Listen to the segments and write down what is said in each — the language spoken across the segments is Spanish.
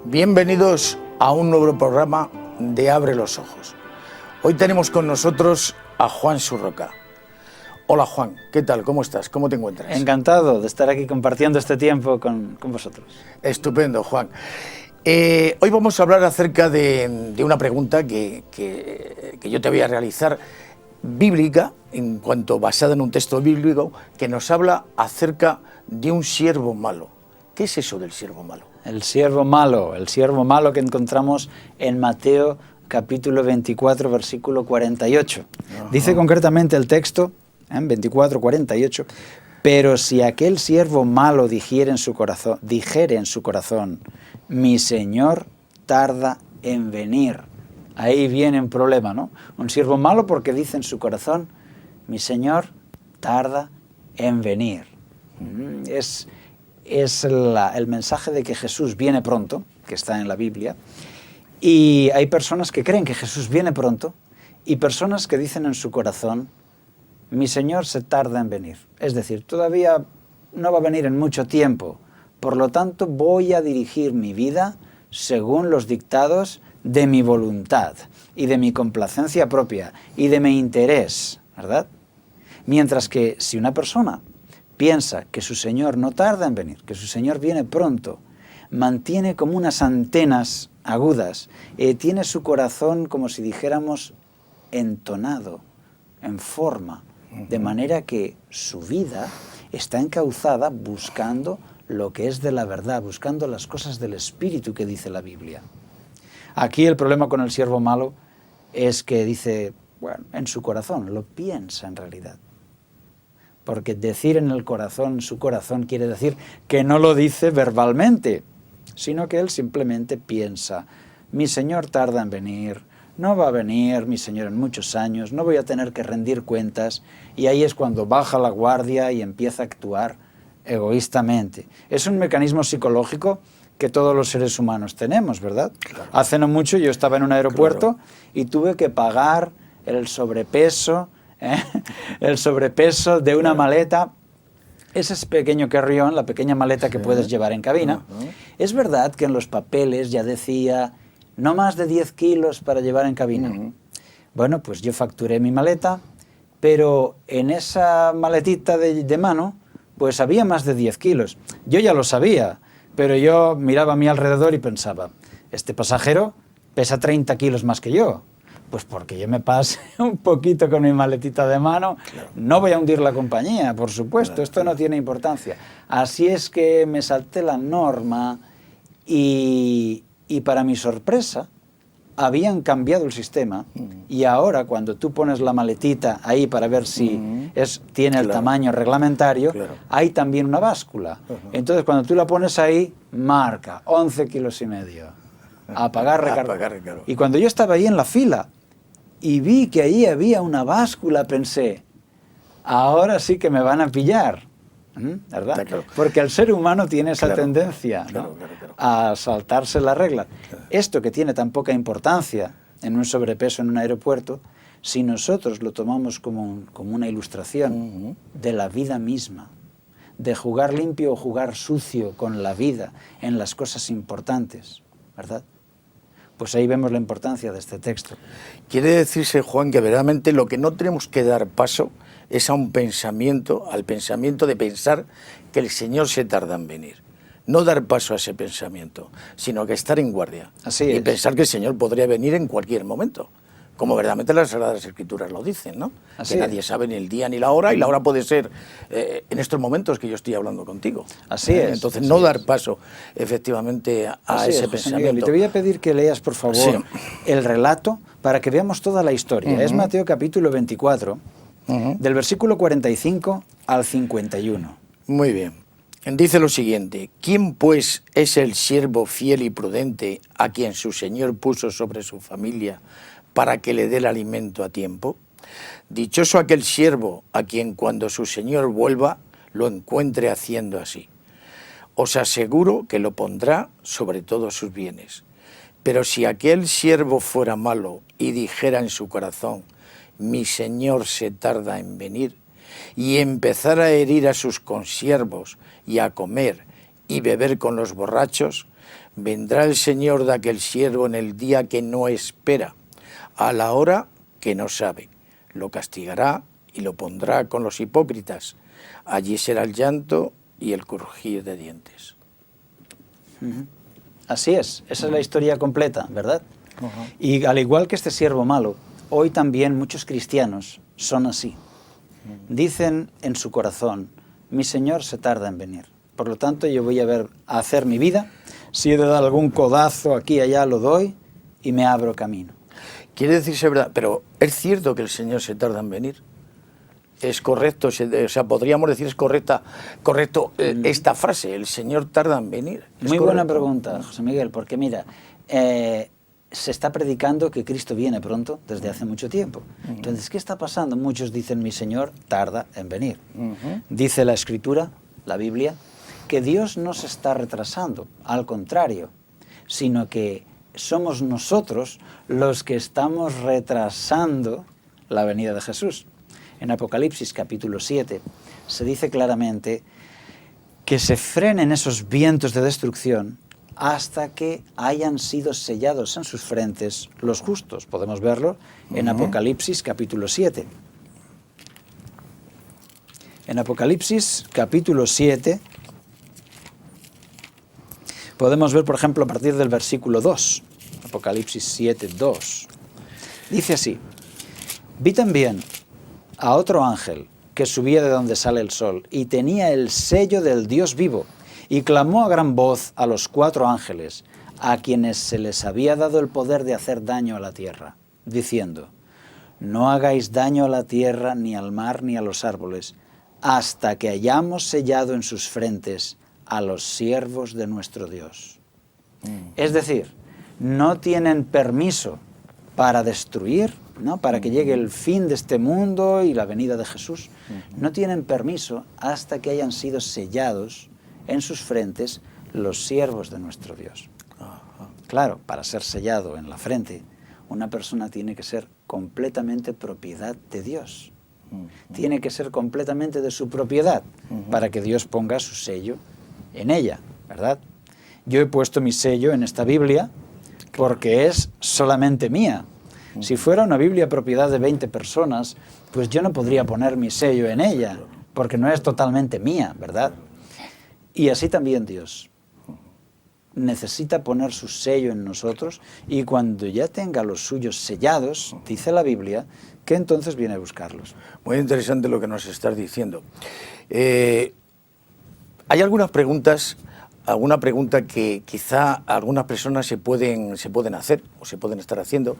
Bienvenidos a un nuevo programa de Abre los Ojos. Hoy tenemos con nosotros a Juan Surroca. Hola Juan, ¿qué tal? ¿Cómo estás? ¿Cómo te encuentras? Encantado de estar aquí compartiendo este tiempo con vosotros. Estupendo, Juan. Hoy vamos a hablar acerca de una pregunta que yo te voy a realizar, bíblica, en cuanto basada en un texto bíblico, que nos habla acerca de un siervo malo. ¿Qué es eso del siervo malo? El siervo malo que encontramos en Mateo capítulo 24, versículo 48. Ajá. Dice concretamente el texto, en 24, 48, pero si aquel siervo malo dijere en su corazón, mi Señor tarda en venir. Ahí viene un problema, ¿no? Un siervo malo porque dice en su corazón, mi Señor tarda en venir. Es el mensaje de que Jesús viene pronto, que está en la Biblia, y hay personas que creen que Jesús viene pronto y personas que dicen en su corazón, mi Señor se tarda en venir. Es decir, todavía no va a venir en mucho tiempo, por lo tanto voy a dirigir mi vida según los dictados de mi voluntad y de mi complacencia propia y de mi interés, ¿verdad? Mientras que si una persona piensa que su Señor no tarda en venir, que su Señor viene pronto, mantiene como unas antenas agudas, tiene su corazón como si dijéramos entonado, en forma, de manera que su vida está encauzada buscando lo que es de la verdad, buscando las cosas del Espíritu que dice la Biblia. Aquí el problema con el siervo malo es que dice, bueno, en su corazón, lo piensa en realidad. Porque decir en el corazón, su corazón, quiere decir que no lo dice verbalmente, sino que él simplemente piensa, mi Señor tarda en venir, no va a venir mi Señor en muchos años, no voy a tener que rendir cuentas, y ahí es cuando baja la guardia y empieza a actuar egoístamente. Es un mecanismo psicológico que todos los seres humanos tenemos, ¿verdad? Claro. Hace no mucho yo estaba en un aeropuerto y tuve que pagar el sobrepeso de una maleta, ese pequeño carry-on, la pequeña maleta que puedes llevar en cabina. Es verdad que en los papeles ya decía no más de 10 kilos para llevar en cabina. Bueno, pues yo facturé mi maleta, pero en esa maletita de mano, pues había más de 10 kilos. Yo ya lo sabía, pero yo miraba a mi alrededor y pensaba, este pasajero pesa 30 kilos más que yo. Pues porque yo me pase un poquito con mi maletita de mano, claro. No voy a hundir la compañía, por supuesto, claro, esto no tiene importancia. Así es que me salté la norma y para mi sorpresa habían cambiado el sistema y ahora cuando tú pones la maletita ahí para ver si tiene el tamaño reglamentario, hay también una báscula. Entonces cuando tú la pones ahí, marca 11 kilos y medio. A pagar recargo. Y cuando yo estaba ahí en la fila y vi que ahí había una báscula, pensé, ahora sí que me van a pillar, ¿verdad? Claro. Porque el ser humano tiene esa tendencia, ¿no? A saltarse la regla. Esto que tiene tan poca importancia en un sobrepeso en un aeropuerto, si nosotros lo tomamos como una ilustración de la vida misma, de jugar limpio o jugar sucio con la vida en las cosas importantes, ¿verdad? Pues ahí vemos la importancia de este texto. Quiere decirse, Juan, que verdaderamente lo que no tenemos que dar paso es a un pensamiento, al pensamiento de pensar que el Señor se tarda en venir. No dar paso a ese pensamiento, sino que estar en guardia. Así y es. Pensar que el Señor podría venir en cualquier momento, como verdaderamente las Sagradas Escrituras lo dicen, ¿no? Así que nadie sabe ni el día ni la hora, y la hora puede ser en estos momentos que yo estoy hablando contigo. Así es. Entonces no dar paso efectivamente a ese pensamiento. Miguel, y te voy a pedir que leas, por favor, el relato para que veamos toda la historia. Es Mateo capítulo 24, del versículo 45 al 51. Muy bien. Dice lo siguiente: ¿Quién pues es el siervo fiel y prudente a quien su señor puso sobre su familia para que le dé el alimento a tiempo? Dichoso aquel siervo a quien cuando su señor vuelva lo encuentre haciendo así. Os aseguro que lo pondrá sobre todos sus bienes. Pero si aquel siervo fuera malo y dijera en su corazón, mi señor se tarda en venir, y empezara a herir a sus consiervos y a comer y beber con los borrachos, vendrá el señor de aquel siervo en el día que no espera, a la hora que no sabe. Lo castigará y lo pondrá con los hipócritas. Allí será el llanto y el crujir de dientes. Así es, esa es la historia completa, ¿verdad? Y al igual que este siervo malo, hoy también muchos cristianos son así. Dicen en su corazón, mi Señor se tarda en venir. Por lo tanto, yo voy a hacer mi vida. Si he de dar algún codazo aquí y allá, lo doy y me abro camino. Quiere decirse verdad, pero ¿es cierto que el Señor se tarda en venir? ¿Es correcto? O sea, podríamos decir, ¿es correcto esta frase? ¿El Señor tarda en venir? Muy buena pregunta, José Miguel, porque mira, se está predicando que Cristo viene pronto desde hace mucho tiempo. Entonces, ¿qué está pasando? Muchos dicen, mi Señor tarda en venir. Dice la Escritura, la Biblia, que Dios no se está retrasando, al contrario, sino que somos nosotros los que estamos retrasando la venida de Jesús. En Apocalipsis capítulo 7 se dice claramente que se frenen esos vientos de destrucción hasta que hayan sido sellados en sus frentes los justos. Podemos verlo en Apocalipsis capítulo 7. En Apocalipsis capítulo 7 podemos ver, por ejemplo, a partir del versículo 2. Apocalipsis 7, 2. Dice así, vi también a otro ángel que subía de donde sale el sol y tenía el sello del Dios vivo y clamó a gran voz a los 4 ángeles a quienes se les había dado el poder de hacer daño a la tierra, diciendo, no hagáis daño a la tierra, ni al mar, ni a los árboles, hasta que hayamos sellado en sus frentes a los siervos de nuestro Dios. Es decir, no tienen permiso para destruir, ¿no? Para que llegue el fin de este mundo y la venida de Jesús. No tienen permiso hasta que hayan sido sellados en sus frentes los siervos de nuestro Dios. Claro, para ser sellado en la frente, una persona tiene que ser completamente propiedad de Dios. Tiene que ser completamente de su propiedad para que Dios ponga su sello en ella, ¿verdad? Yo he puesto mi sello en esta Biblia porque es solamente mía. Si fuera una Biblia propiedad de 20 personas, pues yo no podría poner mi sello en ella, porque no es totalmente mía, ¿verdad? Y así también Dios necesita poner su sello en nosotros, y cuando ya tenga los suyos sellados, dice la Biblia, que entonces viene a buscarlos. Muy interesante lo que nos estás diciendo. Hay algunas preguntas, alguna pregunta que quizá algunas personas se pueden hacer o se pueden estar haciendo,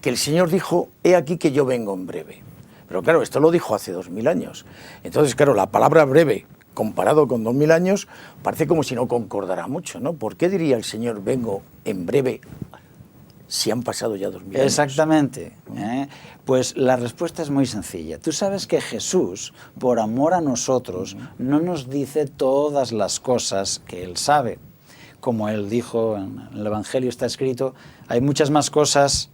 que el Señor dijo, he aquí que yo vengo en breve. Pero claro, esto lo dijo hace 2000 años. Entonces, claro, la palabra breve, comparado con 2000 años, parece como si no concordara mucho, ¿no? ¿Por qué diría el Señor, vengo en breve, si han pasado ya 2000 años? Exactamente. Pues la respuesta es muy sencilla. Tú sabes que Jesús, por amor a nosotros, no nos dice todas las cosas que Él sabe. Como Él dijo, en el Evangelio está escrito, hay muchas más cosas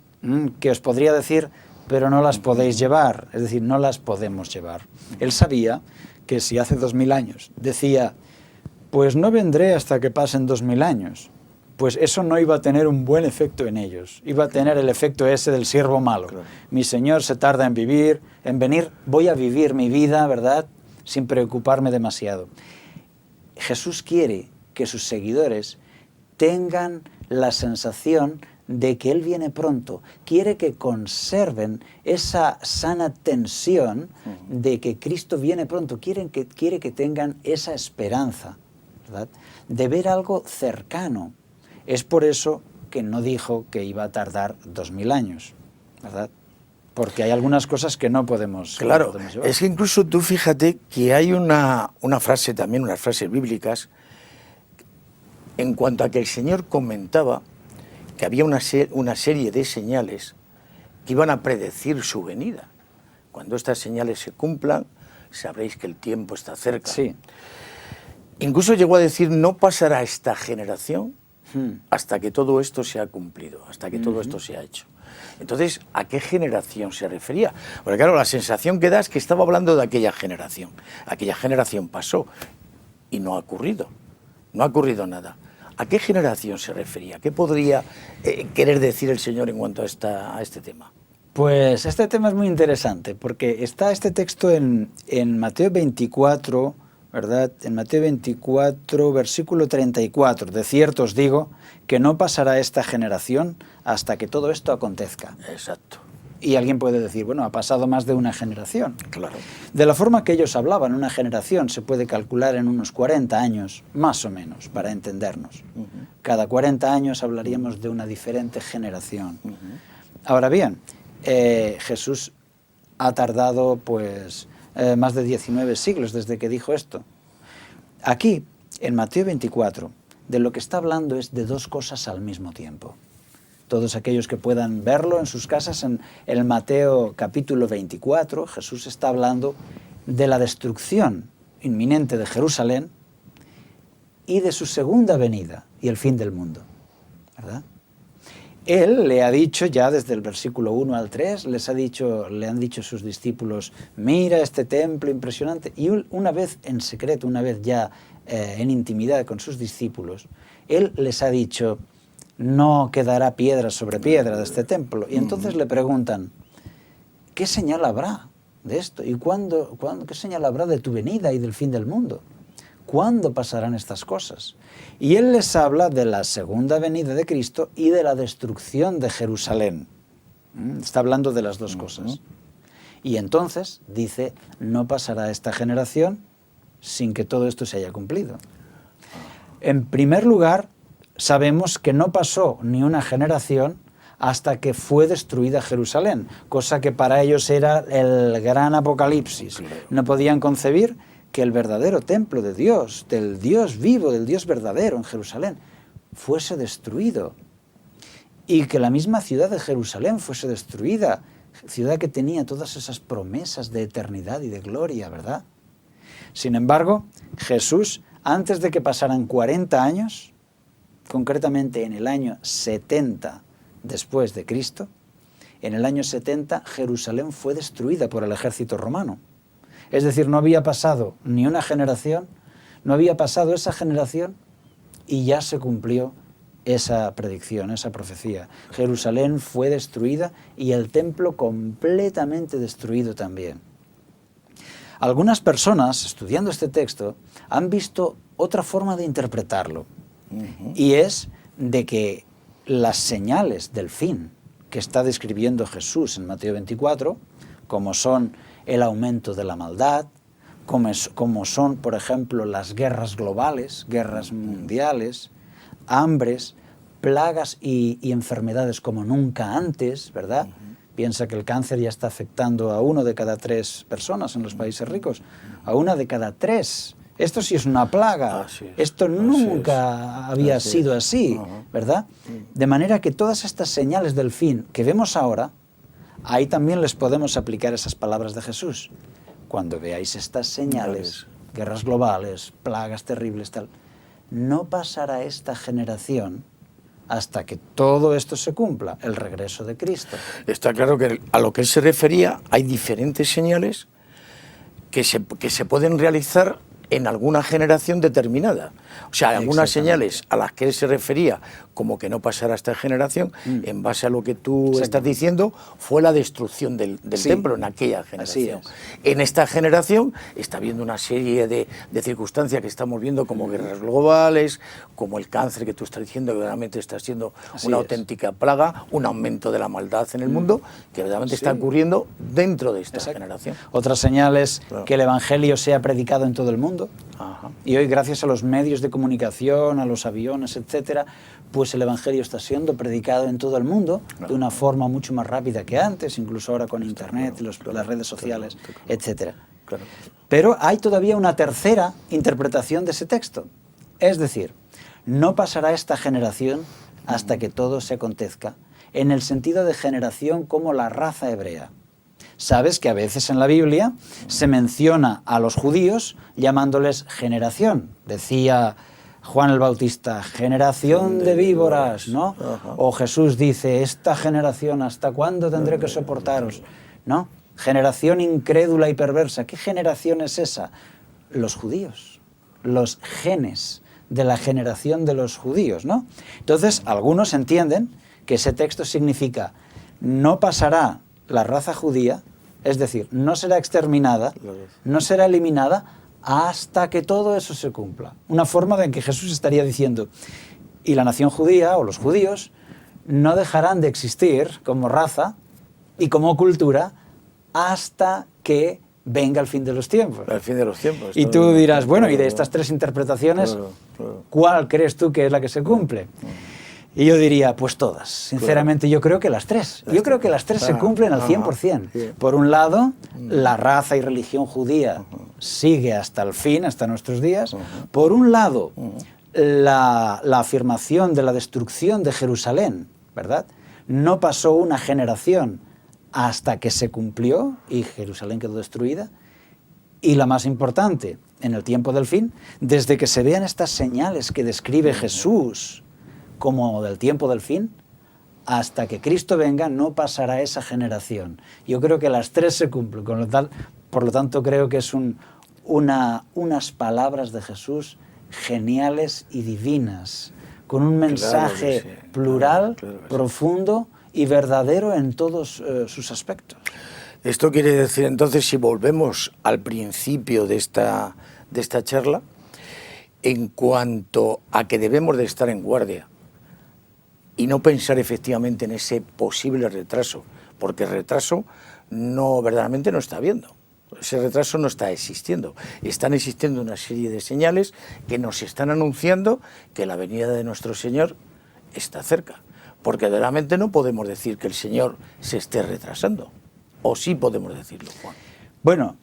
que os podría decir, pero no las podéis llevar, es decir, no las podemos llevar. Él sabía que si hace 2000 años decía, pues no vendré hasta que pasen 2000 años, pues eso no iba a tener un buen efecto en ellos, iba a tener el efecto ese del siervo malo. Claro. Mi Señor se tarda en venir, voy a vivir mi vida, ¿verdad?, sin preocuparme demasiado. Jesús quiere que sus seguidores tengan la sensación de que Él viene pronto, quiere que conserven esa sana tensión de que Cristo viene pronto, quiere que tengan esa esperanza, ¿verdad?, de ver algo cercano. Es por eso que no dijo que iba a tardar 2000 años, ¿verdad? Porque hay algunas cosas que no podemos llevar. Claro, es que incluso tú fíjate que hay una frase también, unas frases bíblicas, en cuanto a que el Señor comentaba que había una serie de señales que iban a predecir su venida. Cuando estas señales se cumplan, sabréis que el tiempo está cerca. Sí. Incluso llegó a decir, no pasará esta generación hasta que todo esto se ha cumplido, hasta que todo esto se ha hecho. Entonces, ¿a qué generación se refería? Porque claro, la sensación que da es que estaba hablando de aquella generación. Aquella generación pasó y no ha ocurrido nada. ¿A qué generación se refería? ¿Qué podría querer decir el Señor en cuanto a este tema? Pues este tema es muy interesante, porque está este texto en Mateo 24, ¿verdad? En Mateo 24, versículo 34. De cierto os digo que no pasará esta generación hasta que todo esto acontezca. Exacto. Y alguien puede decir, bueno, ha pasado más de una generación. Claro. De la forma que ellos hablaban, una generación se puede calcular en unos 40 años, más o menos, para entendernos. Cada 40 años hablaríamos de una diferente generación. Ahora bien, Jesús ha tardado pues más de 19 siglos desde que dijo esto. Aquí, en Mateo 24, de lo que está hablando es de dos cosas al mismo tiempo. Todos aquellos que puedan verlo en sus casas, en el Mateo capítulo 24, Jesús está hablando de la destrucción inminente de Jerusalén y de su segunda venida y el fin del mundo, ¿verdad? Él le ha dicho ya desde el versículo 1 al 3, le han dicho sus discípulos, mira este templo impresionante. Y una vez en secreto, una vez ya en intimidad con sus discípulos, Él les ha dicho, no quedará piedra sobre piedra de este templo. Y entonces le preguntan, ¿qué señal habrá de esto? ¿Y qué señal habrá de tu venida y del fin del mundo? ¿Cuándo pasarán estas cosas? Y Él les habla de la segunda venida de Cristo y de la destrucción de Jerusalén. Está hablando de las dos cosas. Y entonces dice, no pasará esta generación sin que todo esto se haya cumplido. En primer lugar, sabemos que no pasó ni una generación hasta que fue destruida Jerusalén, cosa que para ellos era el gran apocalipsis. No podían concebir que el verdadero templo de Dios, del Dios vivo, del Dios verdadero en Jerusalén, fuese destruido. Y que la misma ciudad de Jerusalén fuese destruida, ciudad que tenía todas esas promesas de eternidad y de gloria, ¿verdad? Sin embargo, Jesús, antes de que pasaran 40 años, concretamente en el año 70 después de Cristo, en el año 70 Jerusalén fue destruida por el ejército romano. Es decir, no había pasado ni una generación, no había pasado esa generación y ya se cumplió esa predicción, esa profecía. Jerusalén fue destruida y el templo completamente destruido también. Algunas personas, estudiando este texto, han visto otra forma de interpretarlo. Y es de que las señales del fin que está describiendo Jesús en Mateo 24, como son el aumento de la maldad, como son, por ejemplo, las guerras globales, guerras mundiales, hambres, plagas y enfermedades como nunca antes, ¿verdad? Piensa que el cáncer ya está afectando a 1 de cada 3 personas en los países ricos, a 1 de cada 3. Esto sí es una plaga, esto nunca había sido así, ¿verdad? De manera que todas estas señales del fin que vemos ahora, ahí también les podemos aplicar esas palabras de Jesús. Cuando veáis estas señales, guerras globales, plagas terribles, tal, no pasará esta generación hasta que todo esto se cumpla, el regreso de Cristo. Está claro que a lo que él se refería hay diferentes señales que se pueden realizar en alguna generación determinada. O sea, algunas señales a las que él se refería como que no pasará esta generación, en base a lo que tú estás diciendo, fue la destrucción del templo en aquella generación. En esta generación está habiendo una serie de circunstancias que estamos viendo como guerras globales, como el cáncer que tú estás diciendo, que realmente está siendo una auténtica plaga, un aumento de la maldad en el mundo, que realmente está ocurriendo dentro de esta generación. Otra señal es que el Evangelio sea predicado en todo el mundo. Y hoy, gracias a los medios de comunicación, a los aviones, etcétera, pues el Evangelio está siendo predicado en todo el mundo de una forma mucho más rápida que antes, incluso ahora con Internet, las redes sociales, etcétera. Pero hay todavía una tercera interpretación de ese texto. Es decir, no pasará esta generación hasta que todo se acontezca, en el sentido de generación como la raza hebrea. Sabes que a veces en la Biblia se menciona a los judíos llamándoles generación. Decía Juan el Bautista, generación de víboras, ¿no? O Jesús dice, esta generación, ¿hasta cuándo tendré que soportaros? ¿No? Generación incrédula y perversa. ¿Qué generación es esa? Los judíos, los genes de la generación de los judíos, ¿no? Entonces, algunos entienden que ese texto significa no pasará la raza judía, es decir, no será exterminada, no será eliminada hasta que todo eso se cumpla. Una forma de que Jesús estaría diciendo, y la nación judía o los judíos no dejarán de existir como raza y como cultura hasta que venga el fin de los tiempos. El fin de los tiempos. Y tú dirás, bueno, y de estas tres interpretaciones, ¿cuál crees tú que es la que se cumple? Y yo diría, pues todas. Sinceramente, yo creo que las tres. Yo creo que las tres se cumplen al 100%. Por un lado, la raza y religión judía sigue hasta el fin, hasta nuestros días. Por un lado, la afirmación de la destrucción de Jerusalén, ¿verdad? No pasó una generación hasta que se cumplió y Jerusalén quedó destruida. Y la más importante, en el tiempo del fin, desde que se vean estas señales que describe Jesús como del tiempo del fin, hasta que Cristo venga no pasará esa generación. Yo creo que las tres se cumplen, por lo tanto creo que es unas palabras de Jesús geniales y divinas, con un mensaje plural, profundo y verdadero en todos sus aspectos. Esto quiere decir entonces, si volvemos al principio de esta charla, en cuanto a que debemos de estar en guardia y no pensar efectivamente en ese posible retraso, porque el retraso verdaderamente no está habiendo. Ese retraso no está existiendo. Están existiendo una serie de señales que nos están anunciando que la venida de nuestro Señor está cerca. Porque verdaderamente no podemos decir que el Señor se esté retrasando. ¿O sí podemos decirlo, Juan? Bueno,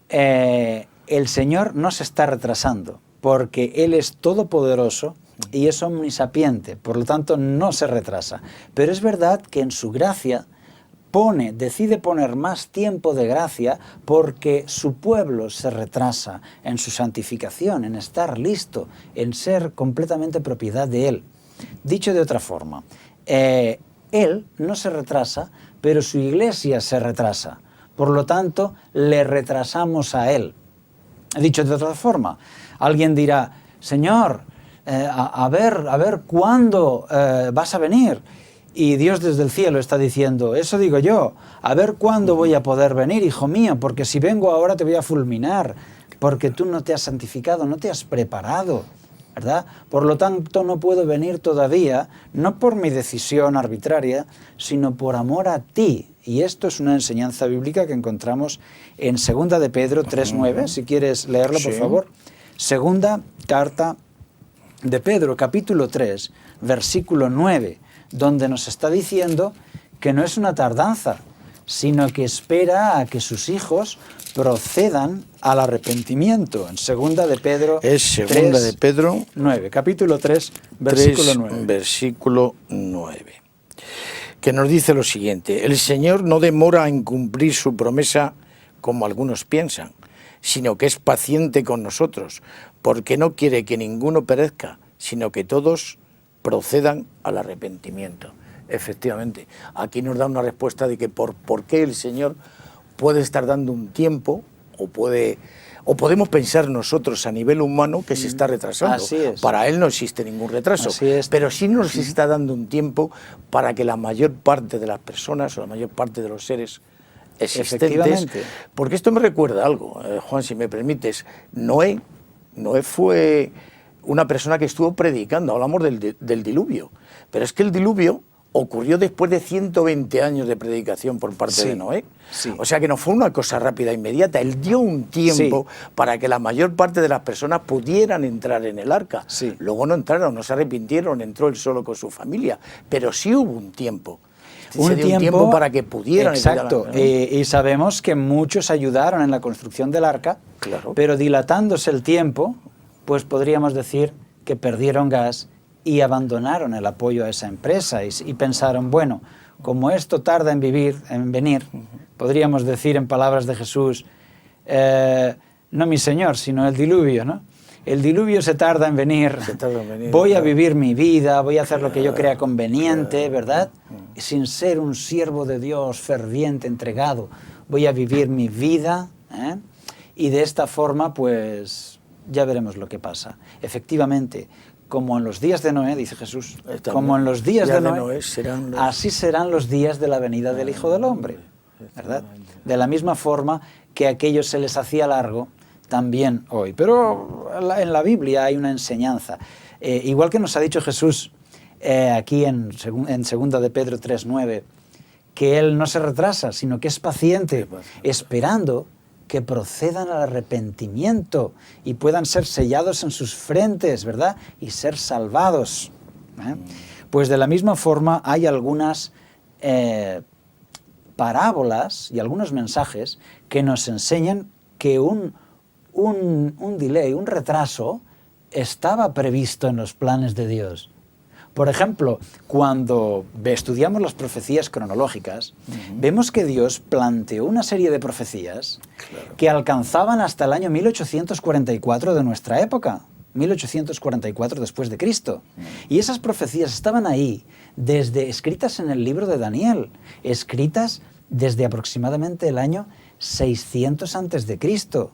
el Señor no se está retrasando, porque Él es todopoderoso y es omnisapiente, por lo tanto no se retrasa. Pero es verdad que en su gracia decide poner más tiempo de gracia porque su pueblo se retrasa en su santificación, en estar listo, en ser completamente propiedad de Él. Dicho de otra forma, Él no se retrasa, pero su iglesia se retrasa. Por lo tanto, le retrasamos a Él. Dicho de otra forma, alguien dirá, Señor, a ver cuándo vas a venir. Y Dios desde el cielo está diciendo, eso digo yo, a ver cuándo voy a poder venir, hijo mío, porque si vengo ahora te voy a fulminar, porque tú no te has santificado, no te has preparado, ¿verdad? Por lo tanto no puedo venir todavía, no por mi decisión arbitraria, sino por amor a ti. Y esto es una enseñanza bíblica que encontramos en 2 de Pedro 3:9, si quieres leerlo, por favor. Segunda carta de Pedro, capítulo 3, versículo 9, donde nos está diciendo que no es una tardanza, sino que espera a que sus hijos procedan al arrepentimiento. En 2 de Pedro es 2 de Pedro 9, capítulo 3, versículo 9. Versículo 9. Que nos dice lo siguiente: el Señor no demora en cumplir su promesa como algunos piensan, sino que es paciente con nosotros, porque no quiere que ninguno perezca, sino que todos procedan al arrepentimiento. Efectivamente, aquí nos da una respuesta de que por qué el Señor puede estar dando un tiempo, o podemos pensar nosotros a nivel humano que se está retrasando. Así es. Para Él no existe ningún retraso, pero sí nos está dando un tiempo para que la mayor parte de las personas o la mayor parte de los seres existentes, porque esto me recuerda algo, Juan, si me permites. Noé fue una persona que estuvo predicando, hablamos del diluvio, pero es que el diluvio ocurrió después de 120 años de predicación por parte de Noé. Sí. O sea que no fue una cosa rápida e inmediata. Él dio un tiempo para que la mayor parte de las personas pudieran entrar en el arca. Sí. Luego no entraron, no se arrepintieron, entró él solo con su familia, pero sí hubo un tiempo. Un tiempo para que pudieran. Exacto, y sabemos que muchos ayudaron en la construcción del arca, pero dilatándose el tiempo, pues podríamos decir que perdieron gas y abandonaron el apoyo a esa empresa y pensaron, bueno, como esto tarda en venir, podríamos decir en palabras de Jesús, no mi Señor, sino el diluvio, ¿no? el diluvio se tarda en venir, voy a vivir mi vida, voy a hacer lo que yo crea conveniente, ¿verdad? Sin ser un siervo de Dios ferviente, entregado, voy a vivir mi vida, ¿eh? Y de esta forma, pues, ya veremos lo que pasa. Efectivamente, como en los días de Noé, dice Jesús, como en los días de Noé, así serán los días de la venida del Hijo del Hombre, ¿verdad? De la misma forma que a aquellos se les hacía largo, también hoy. Pero en la Biblia hay una enseñanza. Igual que nos ha dicho Jesús aquí en 2 de Pedro 3:9, que Él no se retrasa, sino que es paciente, esperando que procedan al arrepentimiento y puedan ser sellados en sus frentes, ¿verdad? Y ser salvados. Pues de la misma forma hay algunas parábolas y algunos mensajes que nos enseñan que un delay, un retraso, estaba previsto en los planes de Dios. Por ejemplo, cuando estudiamos las profecías cronológicas, vemos que Dios planteó una serie de profecías que alcanzaban hasta el año 1844 de nuestra época, 1844 después de Cristo. Y esas profecías estaban ahí, escritas en el libro de Daniel, escritas desde aproximadamente el año 600 antes de Cristo,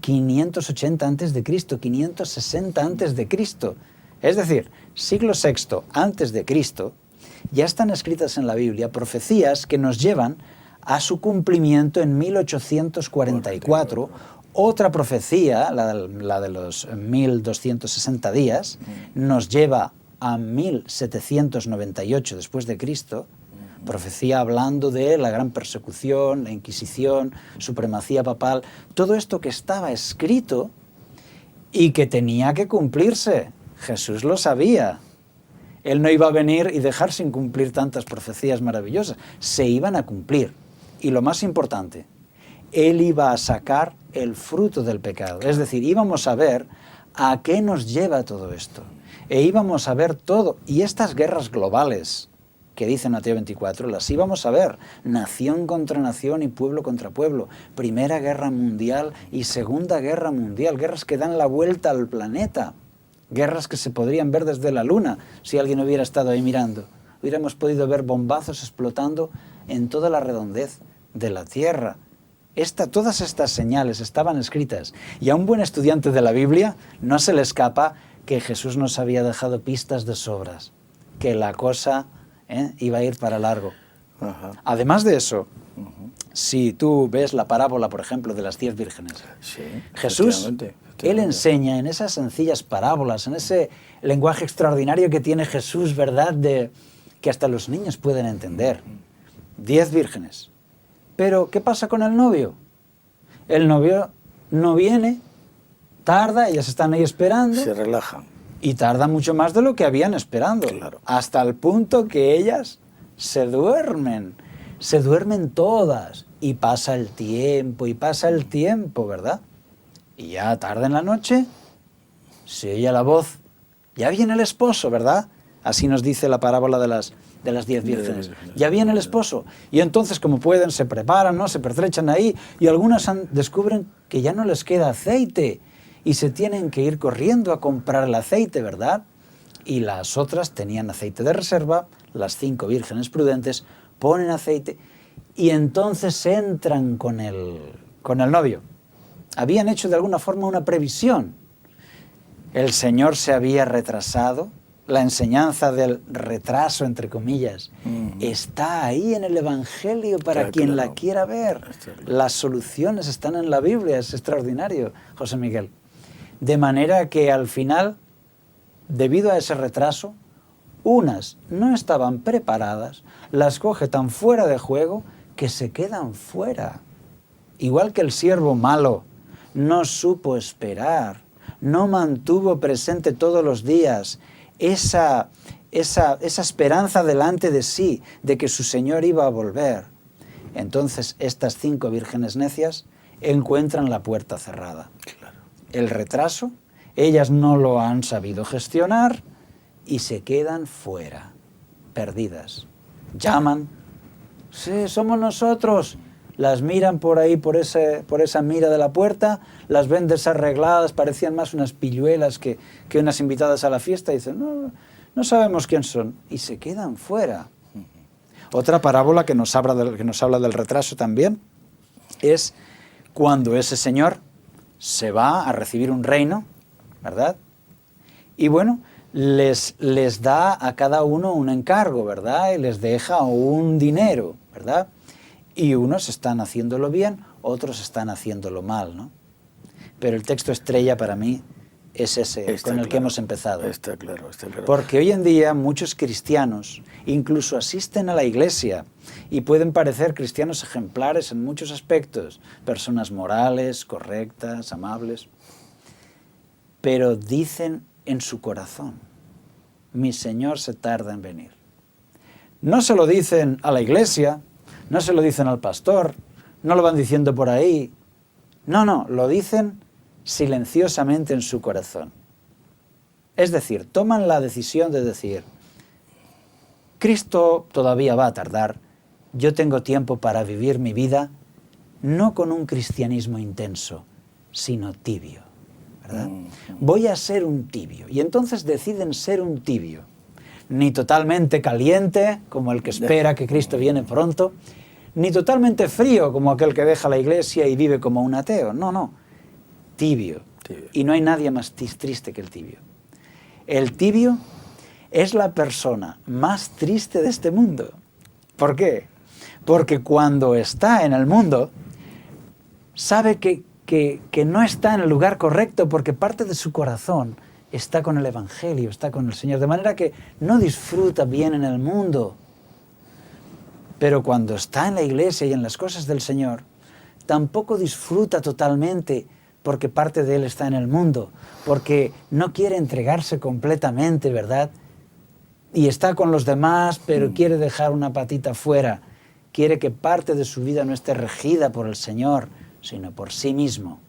580 antes de Cristo, 560 antes de Cristo. Es decir, siglo VI antes de Cristo, ya están escritas en la Biblia profecías que nos llevan a su cumplimiento en 1844. Otra profecía, la de los 1260 días, nos lleva a 1798 después de Cristo, profecía hablando de la gran persecución, la Inquisición, supremacía papal, todo esto que estaba escrito y que tenía que cumplirse. Jesús lo sabía. Él no iba a venir y dejar sin cumplir tantas profecías maravillosas. Se iban a cumplir. Y lo más importante, Él iba a sacar el fruto del pecado. Es decir, íbamos a ver a qué nos lleva todo esto. E íbamos a ver todo. Y estas guerras globales que dice Mateo 24, las íbamos a ver. Nación contra nación y pueblo contra pueblo. Primera Guerra Mundial y Segunda Guerra Mundial. Guerras que dan la vuelta al planeta. Guerras que se podrían ver desde la Luna, si alguien hubiera estado ahí mirando. Hubiéramos podido ver bombazos explotando en toda la redondez de la Tierra. Todas estas señales estaban escritas. Y a un buen estudiante de la Biblia no se le escapa que Jesús nos había dejado pistas de sobras, que la cosa iba a ir para largo. Además de eso, si tú ves la parábola, por ejemplo, de las 10 vírgenes, Jesús, Él enseña en esas sencillas parábolas, en ese lenguaje extraordinario que tiene Jesús, ¿verdad?, que hasta los niños pueden entender. 10 vírgenes. Pero, ¿qué pasa con el novio? El novio no viene, tarda, ellas están ahí esperando. Se relajan. Y tarda mucho más de lo que habían esperando. Claro. Hasta el punto que ellas se duermen todas. Y pasa el tiempo, ¿verdad? Y ya tarde en la noche se oye la voz. Ya viene el esposo, ¿verdad? Así nos dice la parábola de las 10 vírgenes. Ya viene el esposo. Y entonces, como pueden, se preparan, ¿no? Se pertrechan ahí. Y algunas descubren que ya no les queda aceite. Y se tienen que ir corriendo a comprar el aceite, ¿verdad? Y las otras tenían aceite de reserva. Las 5 vírgenes prudentes ponen aceite. Y entonces entran con el novio. Habían hecho de alguna forma una previsión. El Señor se había retrasado. La enseñanza del retraso, entre comillas, está ahí en el Evangelio para quien la quiera ver. Las soluciones están en la Biblia. Es extraordinario, José Miguel. De manera que al final, debido a ese retraso, unas no estaban preparadas, las coge tan fuera de juego que se quedan fuera. Igual que el siervo malo no supo esperar, no mantuvo presente todos los días esa esperanza delante de sí de que su Señor iba a volver. Entonces estas 5 vírgenes necias encuentran la puerta cerrada. Claro. El retraso, ellas no lo han sabido gestionar y se quedan fuera, perdidas. Llaman, sí, somos nosotros, las miran por ahí, por esa mira de la puerta, las ven desarregladas, parecían más unas pilluelas que unas invitadas a la fiesta, y dicen, no sabemos quién son, y se quedan fuera. Otra parábola que nos habla del retraso también es cuando ese señor se va a recibir un reino, ¿verdad? Y bueno, les da a cada uno un encargo, ¿verdad? Y les deja un dinero, ¿verdad? Y unos están haciéndolo bien, otros están haciéndolo mal, ¿no? Pero el texto estrella para mí es ese con el que hemos empezado. Está claro, está claro. Porque hoy en día muchos cristianos incluso asisten a la iglesia y pueden parecer cristianos ejemplares en muchos aspectos, personas morales, correctas, amables, pero dicen en su corazón, mi Señor se tarda en venir. No se lo dicen a la iglesia, no se lo dicen al pastor, no lo van diciendo por ahí. No, lo dicen silenciosamente en su corazón. Es decir, toman la decisión de decir, Cristo todavía va a tardar, yo tengo tiempo para vivir mi vida, no con un cristianismo intenso, sino tibio, ¿verdad? Voy a ser un tibio. Y entonces deciden ser un tibio. Ni totalmente caliente, como el que espera que Cristo viene pronto, ni totalmente frío, como aquel que deja la iglesia y vive como un ateo. No, tibio. Y no hay nadie más triste que el tibio. El tibio es la persona más triste de este mundo. ¿Por qué? Porque cuando está en el mundo, sabe que no está en el lugar correcto porque parte de su corazón está con el Evangelio, está con el Señor, de manera que no disfruta bien en el mundo. Pero cuando está en la iglesia y en las cosas del Señor, tampoco disfruta totalmente porque parte de él está en el mundo, porque no quiere entregarse completamente, ¿verdad? Y está con los demás, pero quiere dejar una patita fuera. Quiere que parte de su vida no esté regida por el Señor, sino por sí mismo.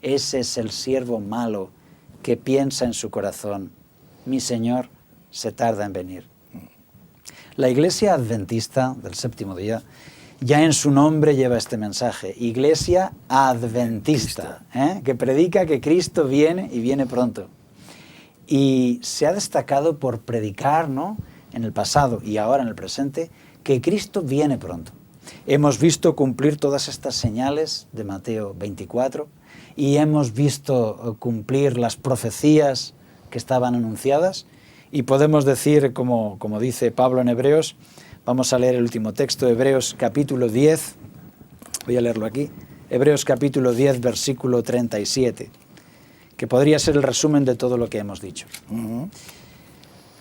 Ese es el siervo malo que piensa en su corazón, mi Señor se tarda en venir. La Iglesia Adventista del Séptimo Día ya en su nombre lleva este mensaje, Iglesia Adventista, que predica que Cristo viene y viene pronto. Y se ha destacado por predicar, ¿no?, en el pasado y ahora en el presente, que Cristo viene pronto. Hemos visto cumplir todas estas señales de Mateo 24 y hemos visto cumplir las profecías que estaban anunciadas y podemos decir, como dice Pablo en Hebreos, vamos a leer el último texto, Hebreos capítulo 10, voy a leerlo aquí, Hebreos capítulo 10, versículo 37, que podría ser el resumen de todo lo que hemos dicho.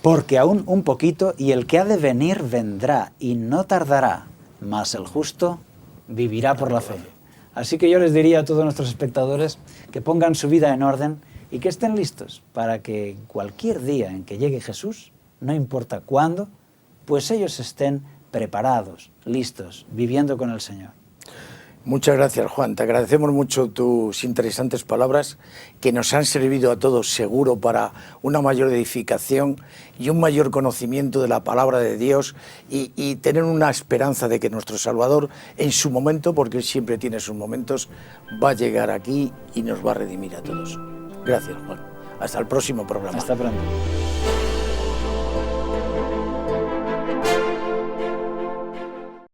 Porque aún un poquito y el que ha de venir vendrá y no tardará, mas el justo vivirá por la fe. Así que yo les diría a todos nuestros espectadores que pongan su vida en orden y que estén listos para que cualquier día en que llegue Jesús, no importa cuándo, pues ellos estén preparados, listos, viviendo con el Señor. Muchas gracias, Juan. Te agradecemos mucho tus interesantes palabras que nos han servido a todos seguro para una mayor edificación y un mayor conocimiento de la palabra de Dios y tener una esperanza de que nuestro Salvador en su momento, porque Él siempre tiene sus momentos, va a llegar aquí y nos va a redimir a todos. Gracias, Juan. Hasta el próximo programa. Hasta pronto.